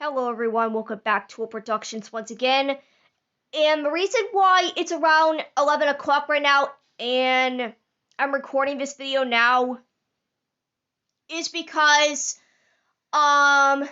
Hello everyone, welcome back to Productions once again. And the reason why it's around 11 o'clock right now and I'm recording this video now is because um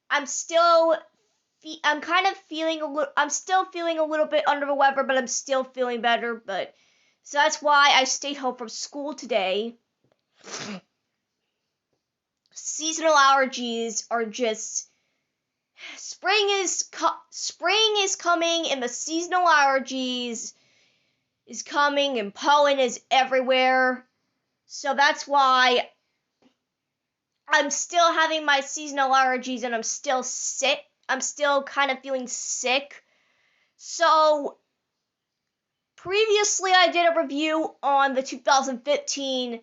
I'm still I'm still feeling a little bit under the weather, but I'm still feeling better, but so that's why I stayed home from school today. Seasonal allergies are just spring is coming, and the seasonal allergies is coming, and pollen is everywhere. So that's why I'm still having my seasonal allergies, and I'm still sick. I'm still kind of feeling sick. So previously, I did a review on the 2015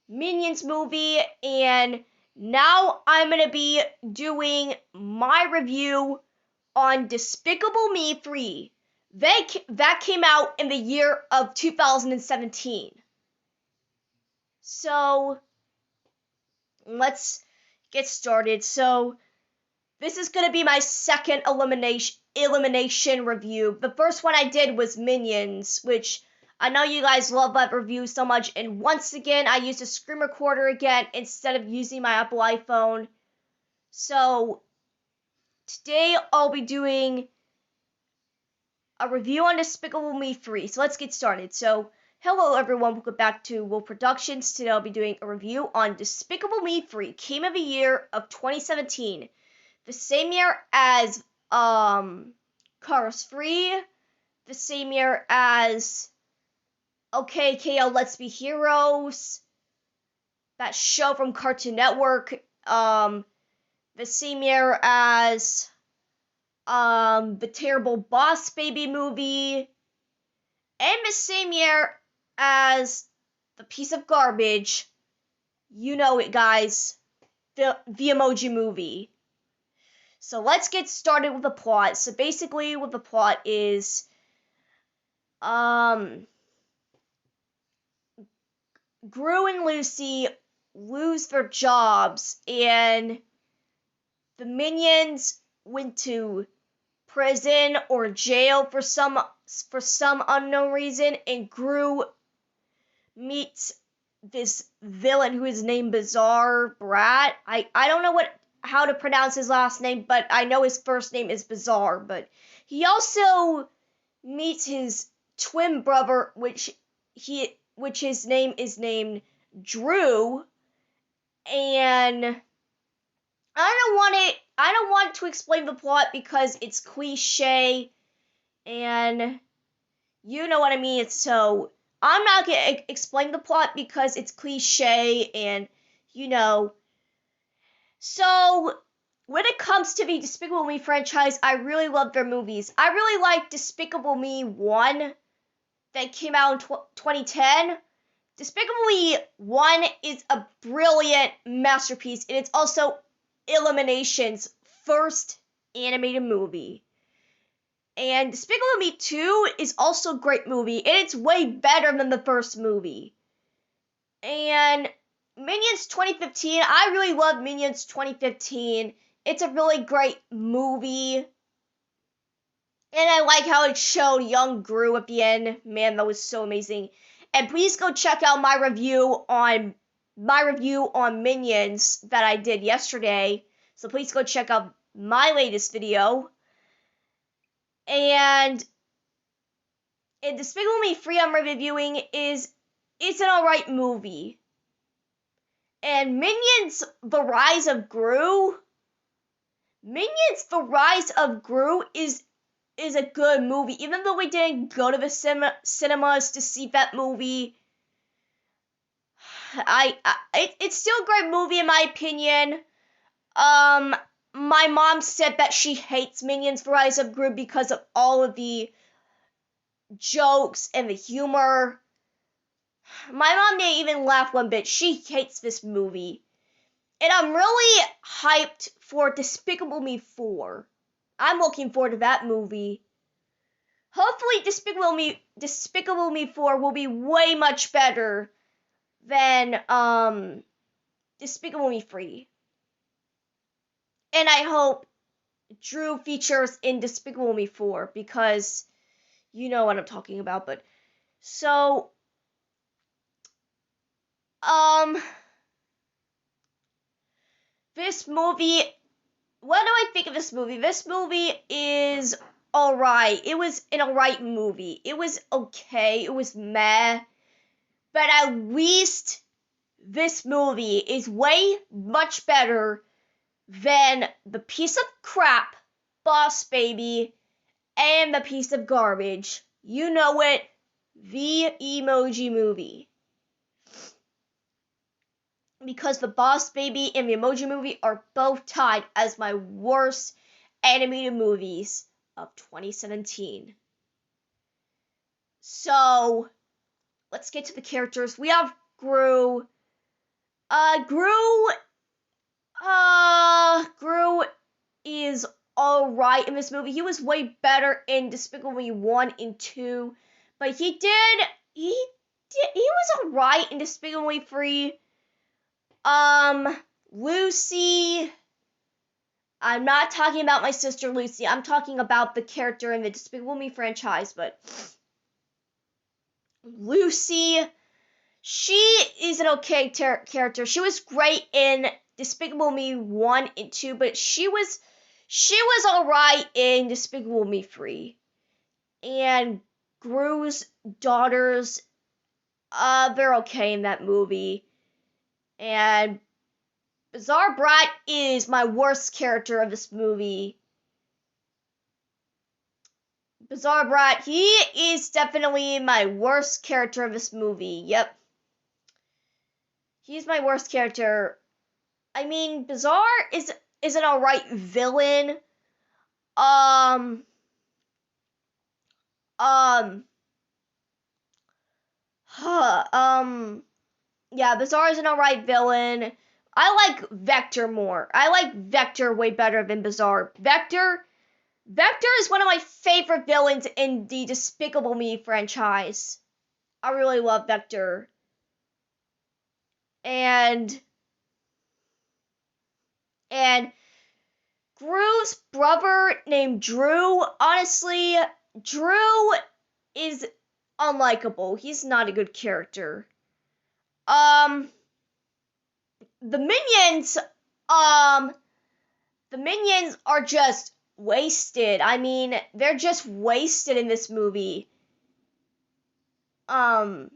Minions movie, and now I'm going to be doing my review on Despicable Me 3. That came out in the year of 2017. So, let's get started. So, this is going to be my second elimination review. The first one I did was Minions, which I know you guys love that review so much, and once again, I used a screen recorder again instead of using my Apple iPhone. So, today I'll be doing a review on Despicable Me 3. So, let's get started. So, hello everyone, welcome back to Will Productions. Today I'll be doing a review on Despicable Me 3. Came in the year of 2017. The same year as, Cars 3. The same year as OK KO Let's Be Heroes, that show from Cartoon Network, the same year as the terrible Boss Baby movie, and the same year as the piece of garbage, you know it guys, the Emoji Movie. So let's get started with the plot. So basically what the plot is, Gru and Lucy lose their jobs, and the Minions went to prison or jail for some unknown reason, and Gru meets this villain who is named Bizarre Brat. I don't know how to pronounce his last name, but I know his first name is Bizarre. But he also meets his twin brother, which his name is named Drew, and I don't want to explain the plot because it's cliche, and you know what I mean. So I'm not gonna explain the plot because it's cliche, and you know. So when it comes to the Despicable Me franchise, I really love their movies. I really like Despicable Me 1 that came out in 2010. Despicable Me 1 is a brilliant masterpiece, and it's also Illumination's first animated movie. And Despicable Me 2 is also a great movie, and it's way better than the first movie. And Minions 2015, I really love Minions 2015. It's a really great movie. And I like how it showed young Gru at the end. Man, that was so amazing. And please go check out my review on Minions that I did yesterday. So please go check out my latest video. And in Despicable Me 3 I'm reviewing it's an alright movie. And Minions The Rise of Gru is a good movie. Even though we didn't go to the cinemas to see that movie, it's still a great movie in my opinion. My mom said that she hates Minions The Rise of Gru because of all of the jokes and the humor. My mom didn't even laugh one bit. She hates this movie. And I'm really hyped for Despicable Me 4. I'm looking forward to that movie. Hopefully Despicable Me 4 will be way much better than Despicable Me 3. And I hope Drew features in Despicable Me 4, because you know what I'm talking about. But so this movie, what do I think of this movie? This movie is alright. It was an alright movie. It was okay. It was meh. But at least this movie is way much better than the piece of crap Boss Baby and the piece of garbage. You know it, the Emoji Movie. Because the Boss Baby and the Emoji Movie are both tied as my worst animated movies of 2017. So, let's get to the characters. We have Gru. Gru is alright in this movie. He was way better in Despicable Me 1 and 2. But he was alright in Despicable Me 3. Lucy, I'm not talking about my sister Lucy. I'm talking about the character in the Despicable Me franchise, but Lucy, she is an okay character. She was great in Despicable Me 1 and 2, but she was alright in Despicable Me 3. And Gru's daughters, they're okay in that movie. And Bizarre Brat is my worst character of this movie. Bizarre Brat, he is definitely my worst character of this movie. Yep. He's my worst character. I mean, Bizarre is an alright villain. Yeah, Bizarre is an alright villain. I like Vector more. I like Vector way better than Bizarre. Vector is one of my favorite villains in the Despicable Me franchise. I really love Vector. And Gru's brother named Drew, honestly, Drew is unlikable. He's not a good character. The minions, are just wasted. I mean, they're just wasted in this movie. The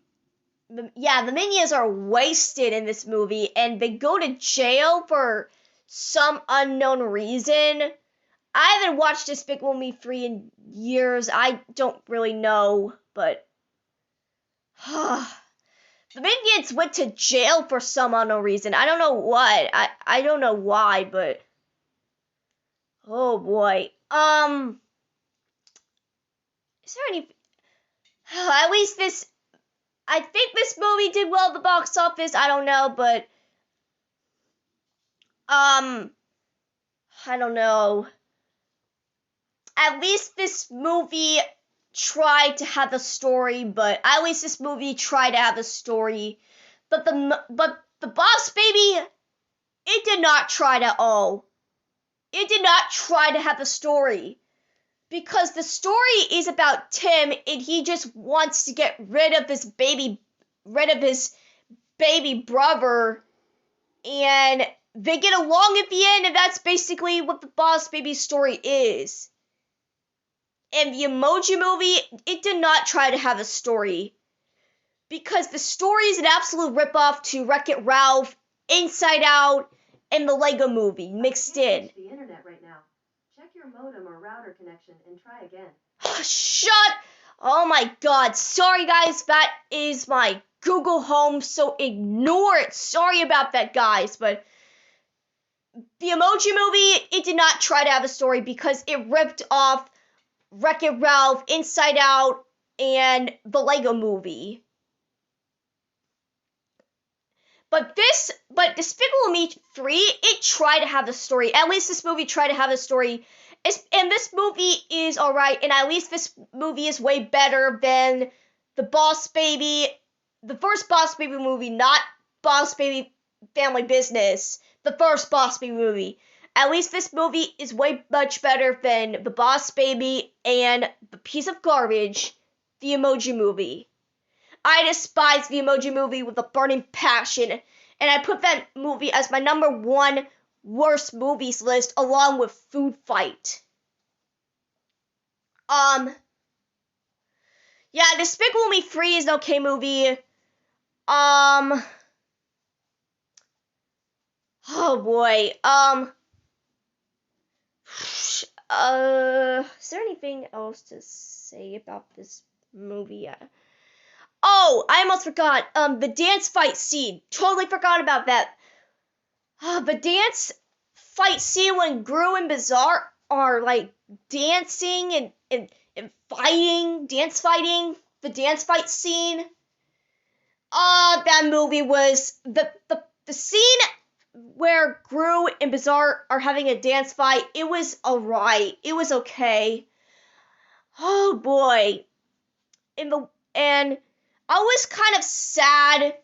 minions are wasted in this movie, and they go to jail for some unknown reason. I haven't watched Despicable Me 3 in years. I don't really know, but the minions went to jail for some unknown reason. I don't know what. I don't know why, but oh boy. Is there any? At least this. I think this movie did well at the box office. I don't know, but I don't know. At least this movie tried to have a story, but at least this movie tried to have a story. But the Boss Baby, it did not try to all. It did not try to have a story. Because the story is about Tim, and he just wants to get rid of his baby brother, and they get along at the end, and that's basically what the Boss Baby story is. And the Emoji Movie, it did not try to have a story. Because the story is an absolute ripoff to Wreck-It Ralph, Inside Out, and the Lego Movie mixed in. The internet right now. Check your modem or router connection and try again. Shut! Oh my god. Sorry guys, that is my Google Home, so ignore it. Sorry about that, guys, but the Emoji Movie, it did not try to have a story because it ripped off Wreck-It Ralph, Inside Out, and the Lego Movie. But Despicable Me 3, it tried to have a story. At least this movie tried to have a story. And this movie is alright, and at least this movie is way better than the Boss Baby, the first Boss Baby movie, not Boss Baby Family Business, the first Boss Baby movie. At least this movie is way much better than The Boss Baby and The Piece of Garbage, the Emoji Movie. I despise the Emoji Movie with a burning passion, and I put that movie as my #1 worst movies list along with Food Fight. Yeah, Despicable Me 3 is an okay movie. Oh boy. Is there anything else to say about this movie? Oh, I almost forgot. The dance fight scene. Totally forgot about that. The dance fight scene when Gru and Bizarre are like dancing and fighting, dance fighting. The dance fight scene. That movie was the scene where Gru and Bizarre are having a dance fight. It was alright. It was okay. Oh boy. And I was kind of sad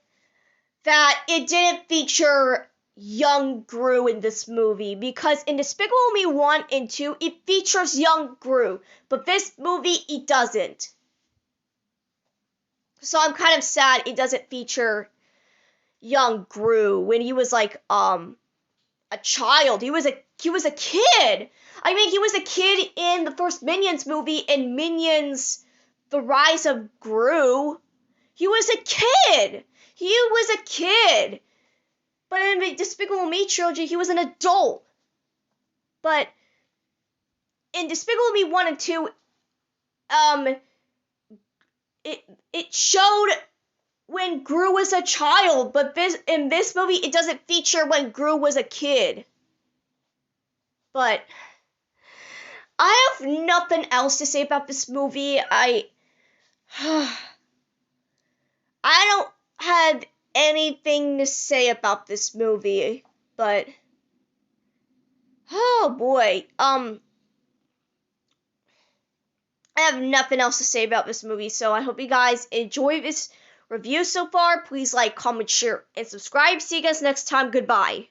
that it didn't feature young Gru in this movie, because in Despicable Me 1 and 2 it features young Gru, but this movie it doesn't. So I'm kind of sad it doesn't feature young Gru when he was like a child. He was a kid. I mean, he was a kid in the first Minions movie and Minions The Rise of Gru. He was a kid. But in the Despicable Me trilogy, he was an adult. But in Despicable Me 1 and 2, it showed when Gru was a child, but in this movie, it doesn't feature when Gru was a kid. But I have nothing else to say about this movie. I don't have anything to say about this movie, but oh boy, I have nothing else to say about this movie, so I hope you guys enjoy this review so far. Please like, comment, share, and subscribe. See you guys next time. Goodbye.